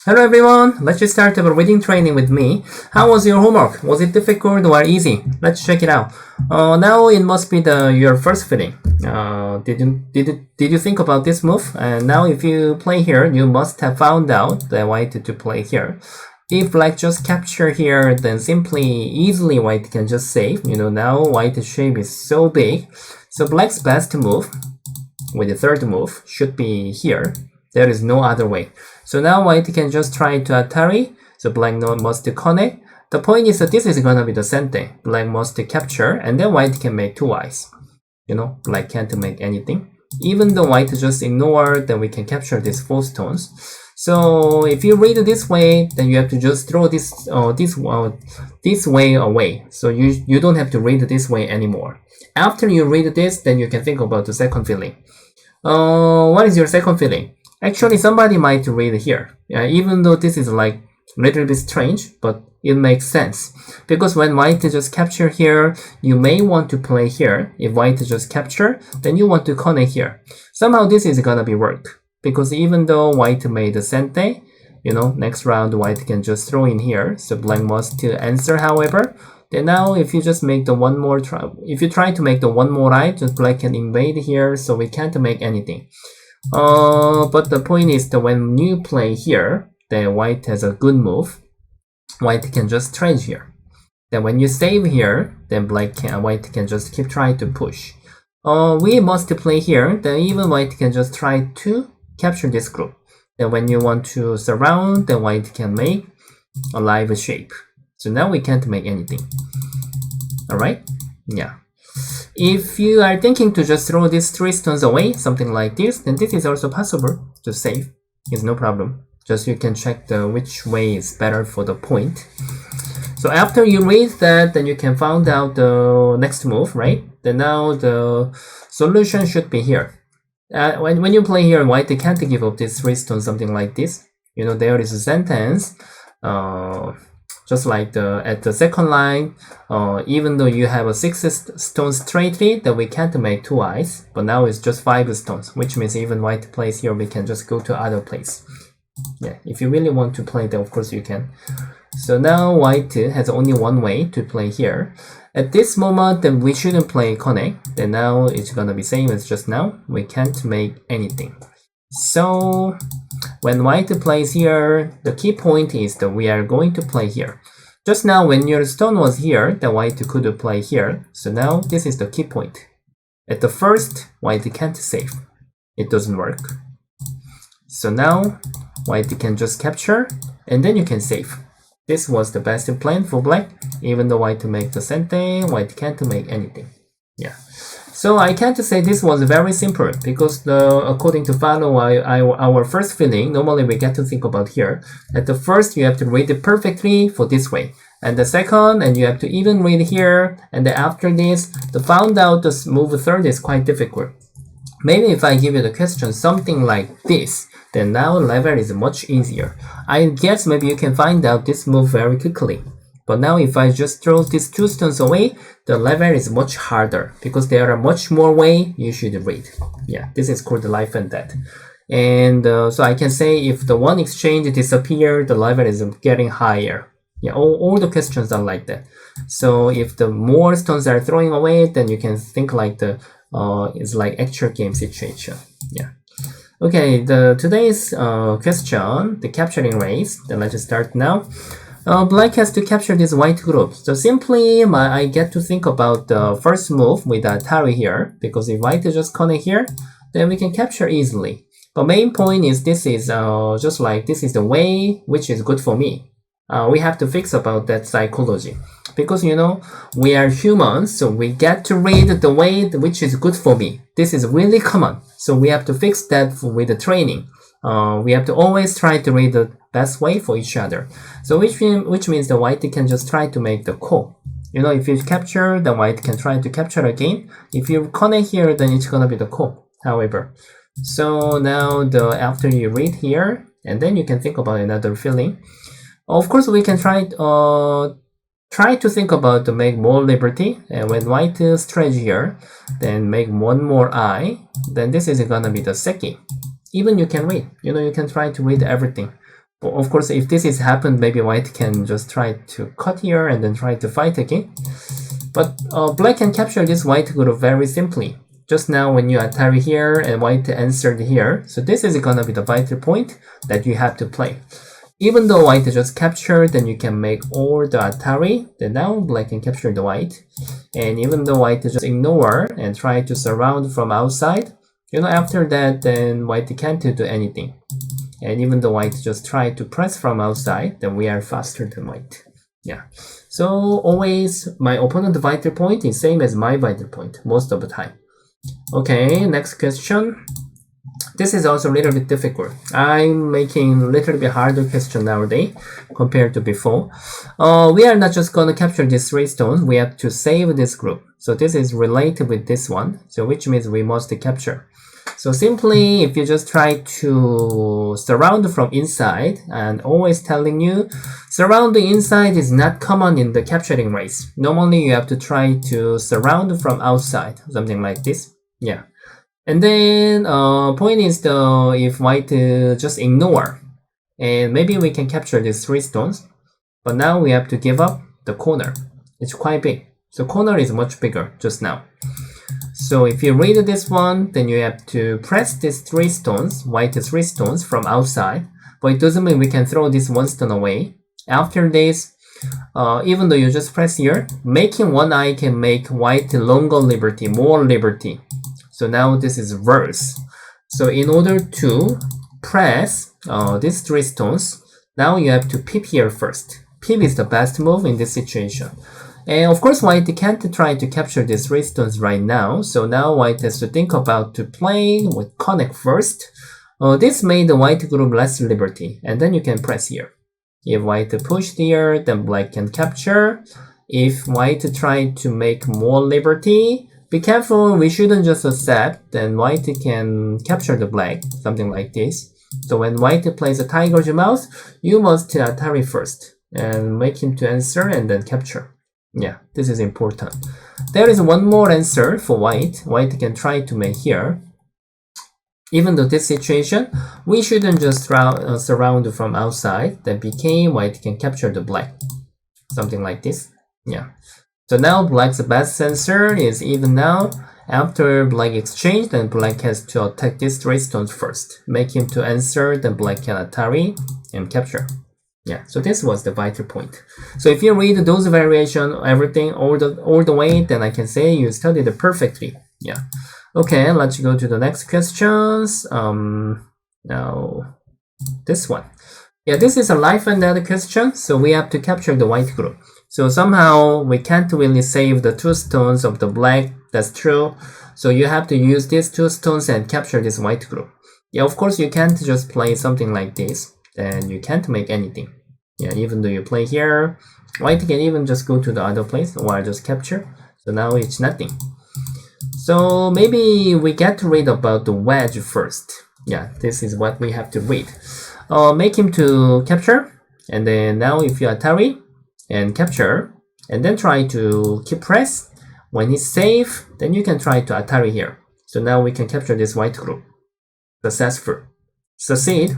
Hello everyone, let's just start our reading training with me. How was your homework? Was it difficult or easy? Let's check it out. Now it must be your first feeling. Did you think about this move? And now if you play here, you must have found out that white to play here. If black just capture here, then simply easily white can just save. Now white shape is so big. So black's best move with the third move should be here. There is no other way. So now white can just try to Atari. So black must connect. The point is that this is gonna be the center. Black must capture, and then white can make two eyes. Black can't make anything. Even though white just ignore, then we can capture these 4 stones. So if you read it this way, then you have to just throw this way away. So you don't have to read it this way anymore. After you read this, then you can think about the second feeling. What is your second feeling? Actually, somebody might read here, even though this is like a little bit strange, but it makes sense. Because when white just capture here, you may want to play here. If white just capture, then you want to connect here. Somehow this is gonna be work. Because even though white made the sente, next round white can just throw in here. So black must answer, however. Then now if you just make the one more try, if you try to make the one more right, just black can invade here, so we can't make anything. But the point is that when you play here, then white has a good move. White can just trade here. Then when you save here, then white can just keep trying to push. We must play here, then even white can just try to capture this group. Then when you want to surround, then white can make a live shape. So now we can't make anything. Alright? Yeah. If you are thinking to just throw these 3 stones away, something like this, then this is also possible to save. It's no problem. Just you can check which way is better for the point. So after you read that, then you can find out the next move, right? Then now the solution should be here. When you play here, white can't give up these 3 stones, something like this. There is a sentence. Just like at the second line, even though you have a 6 stones straightly, then we can't make 2 eyes. But now it's just 5 stones, which means even white plays here, we can just go to other place. Yeah, if you really want to play, then of course you can. So now white has only one way to play here. At this moment, then we shouldn't play connect. Then now it's gonna be same as just now. We can't make anything. So when white plays here, the key point is that we are going to play here. Just now when your stone was here, the white could play here. So now this is the key point. At the first, white can't save. It doesn't work. So now white can just capture, and then you can save. This was the best plan for black. Even though white make the sente, white can't make anything. Yeah. So I can't say this was very simple, because according to follow our first feeling, normally we get to think about here. At the first, you have to read it perfectly for this way. And the second, and you have to even read here. And then after this, to find out the move third is quite difficult. Maybe if I give you the question something like this, then now level is much easier. I guess maybe you can find out this move very quickly. But now if I just throw these 2 stones away, the level is much harder, because there are much more way you should read. Yeah, this is called life and death. And so I can say if the one exchange disappear, the level is getting higher. Yeah, all the questions are like that. So if the more stones are throwing away, then you can think like it's like actual game situation. Yeah. Okay, today's question, the capturing race. Then let's start now. Black has to capture this white group. So simply, I get to think about the first move with Atari here, because if white just connect here, then we can capture easily. But main point is this is just like this is the way which is good for me. We have to fix about that psychology, because we are humans, so we get to read the way which is good for me. This is really common, so we have to fix that with the training. We have to always try to read the best way for each other. So which means the white can just try to make the call. If you capture, the white can try to capture again. If you connect here, then it's gonna be the call. However, so now after you read here, and then you can think about another feeling. Of course, we can try to think about to make more liberty. And when white stretch here, then make one more eye. Then this is gonna be the seki. Even you can read. You can try to read everything. But of course, if this is happened, maybe white can just try to cut here and then try to fight again. But black can capture this white group very simply. Just now when you Atari here and white answered here, so this is gonna be the vital point that you have to play. Even though white just captured, then you can make all the Atari, then now black can capture the white. And even though white just ignore and try to surround from outside, after that, then white can't do anything. And even though white just try to press from outside, then we are faster than white. Yeah. So always my opponent vital point is same as my vital point most of the time. Okay, next question. This is also a little bit difficult. I'm making a little bit harder question nowadays compared to before. We are not just gonna capture these 3 stones. We have to save this group. So this is related with this one. So which means we must capture. So simply, if you just try to surround from inside, and always telling you, surrounding inside is not common in the capturing race. Normally, you have to try to surround from outside, something like this. Yeah. And then, point is though, if white just ignore, and maybe we can capture these 3 stones, but now we have to give up the corner. It's quite big. So corner is much bigger just now. So if you read this one, then you have to press these 3 stones, white 3 stones from outside, but it doesn't mean we can throw this 1 stone away. After this, even though you just press here, making 1 eye can make white longer liberty, more liberty. So now this is reverse. So in order to press these 3 stones, now you have to pip here first. Pip is the best move in this situation. And of course, white can't try to capture these 3 stones right now. So now white has to think about to play with connect first. This made the white group less liberty. And then you can press here. If white push here, then black can capture. If white try to make more liberty, be careful, we shouldn't just accept. Then white can capture the black, something like this. So when white plays a tiger's mouth, you must Atari first and make him to answer and then capture. Yeah, this is important. There is one more answer for white. White can try to make here. Even though this situation, we shouldn't just surround from outside. Then became white can capture the black. Something like this. Yeah. So now black's best answer is even now. After black exchange, then black has to attack these 3 stones first. Make him to answer, then black can Atari and capture. Yeah, so this was the vital point. So if you read those variation, everything all the way, then I can say you studied it perfectly. Yeah. Okay, let's go to the next questions. Now this one. Yeah, this is a life and death question. So we have to capture the white group. So somehow we can't really save the 2 stones of the black. That's true. So you have to use these 2 stones and capture this white group. Yeah, of course you can't just play something like this. Then you can't make anything. Yeah, even though you play here, white can even just go to the other place or just capture. So now it's nothing. So maybe we get to read about the wedge first. Yeah, this is what we have to read. Make him to capture, and then now if you Atari and capture, and then try to keep press. When he's safe, then you can try to Atari here. So now we can capture this white group. Successful. Succeed.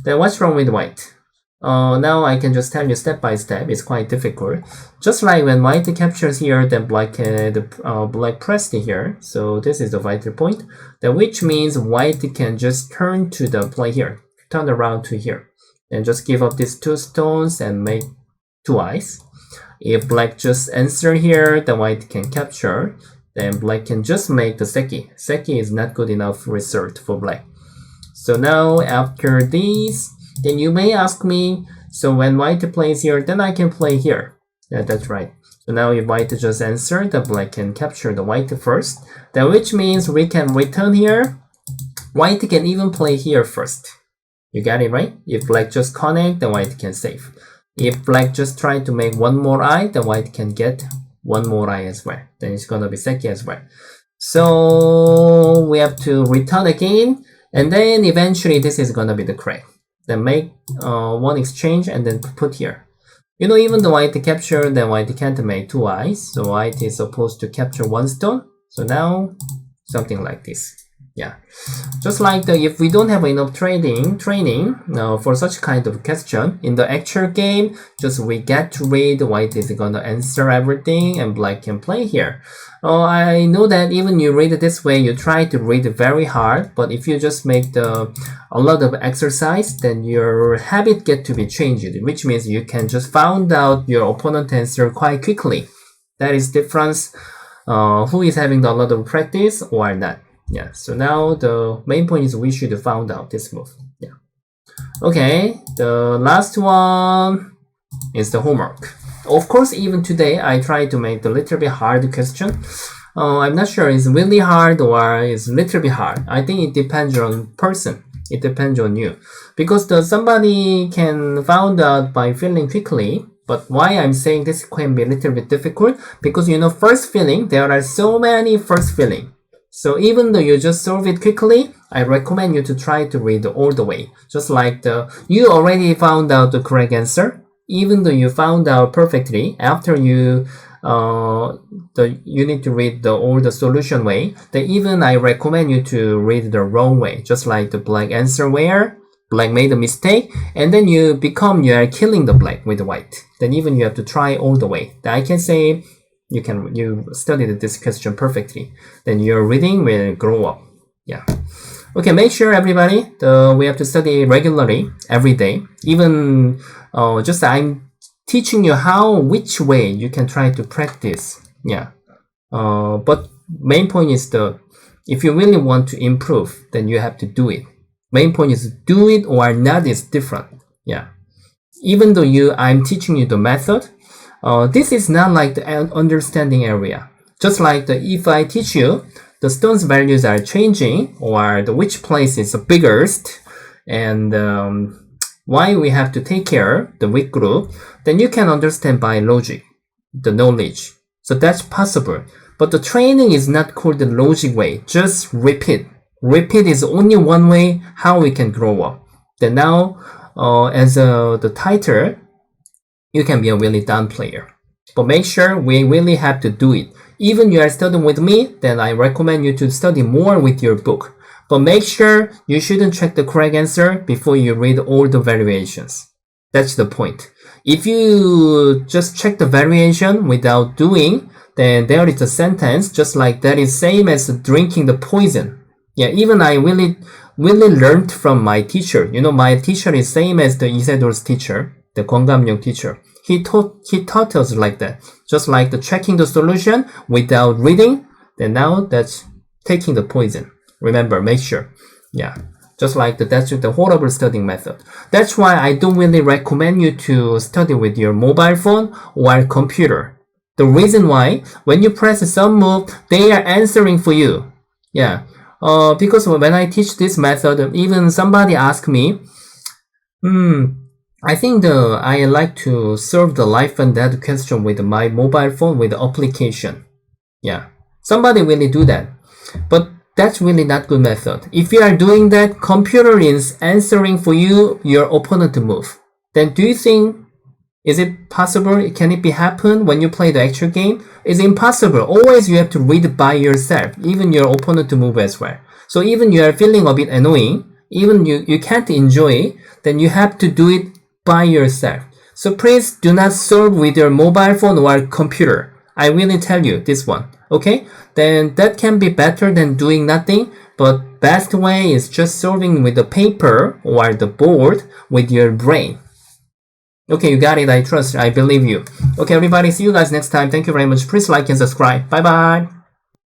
Then what's wrong with white? Now I can just tell you step by step. It's quite difficult. Just like when white captures here, then black pressed here. So this is the vital point. Then which means white can just turn to the play here, turn around to here, and just give up these 2 stones and make 2 eyes. If black just answer here, then white can capture. Then black can just make the seki. Seki is not good enough result for black. So now after these, then you may ask me, so when white plays here, then I can play here. Yeah, that's right. So now if white just answer, then black can capture the white first. Then which means we can return here. White can even play here first. You got it right? If black just connect, then white can save. If black just try to make 1 more eye, then white can get 1 more eye as well. Then it's gonna be seki as well. So we have to return again. And then eventually this is gonna be the correct. Then make 1 exchange and then put here. Even though white capture, then white can't make 2 eyes. So white is supposed to capture 1 stone. So now something like this. Yeah, just like if we don't have enough training for such kind of question in the actual game, just we get to read, white is gonna answer everything and black can play here. I know that even you read it this way, you try to read it very hard, but if you just make a lot of exercise, then your habit get to be changed, which means you can just find out your opponent answer quite quickly. That is difference who is having a lot of practice or not. Yeah, so now the main point is we should find out this move. Yeah. Okay, the last one is the homework. Of course, even today, I try to make the little bit hard question. I'm not sure it's really hard or it's little bit hard. I think it depends on person. It depends on you. Because somebody can find out by feeling quickly. But why I'm saying this can be a little bit difficult? Because first feeling, there are so many first feeling. So even though you just solve it quickly, I recommend you to try to read all the way. Just like you already found out the correct answer. Even though you found out perfectly, after you need to read all the solution way, then even I recommend you to read the wrong way. Just like the black answer where black made a mistake, and then you are killing the black with the white. Then even you have to try all the way. Then I can say you studied this question perfectly. Then your reading will grow up. Yeah. Okay, make sure everybody we have to study regularly every day. Even just I'm teaching you which way you can try to practice. Yeah. But main point is if you really want to improve, then you have to do it. Main point is do it or not is different. Yeah. Even though I'm teaching you the method, this is not like the understanding area. Just like if I teach you the stone's values are changing or which place is the biggest and why we have to take care the weak group, then you can understand by logic, the knowledge. So that's possible. But the training is not called the logic way. Just repeat. Repeat is only one way how we can grow up. Then now, as the title, you can be a really done player. But make sure we really have to do it. Even you are studying with me, then I recommend you to study more with your book. But make sure you shouldn't check the correct answer before you read all the variations. That's the point. If you just check the variation without doing, then there is a sentence just like that is same as drinking the poison. Yeah, even I really learned from my teacher. My teacher is same as the Isidor's teacher, the Kwanggamyeong teacher. He taught us like that. Just like the checking the solution without reading, then now that's taking the poison. Remember, make sure. Yeah. Just like that's the horrible studying method. That's why I don't really recommend you to study with your mobile phone or computer. The reason why, when you press some move, they are answering for you. Yeah. Because when I teach this method, even somebody asked me, I think I like to solve the life and death question with my mobile phone with the application. Yeah. Somebody really do that. But that's really not good method. If you are doing that, computer is answering for you your opponent move. Then do you think, is it possible? Can it be happen when you play the actual game? It's impossible. Always you have to read by yourself, even your opponent move as well. So even you are feeling a bit annoying, even you can't enjoy, then you have to do it by yourself. So please do not solve with your mobile phone or computer. I really tell you this one. Okay? Then that can be better than doing nothing, but best way is just solving with the paper or the board with your brain. Okay, you got it. I trust. I believe you. Okay, everybody. See you guys next time. Thank you very much. Please like and subscribe. Bye bye.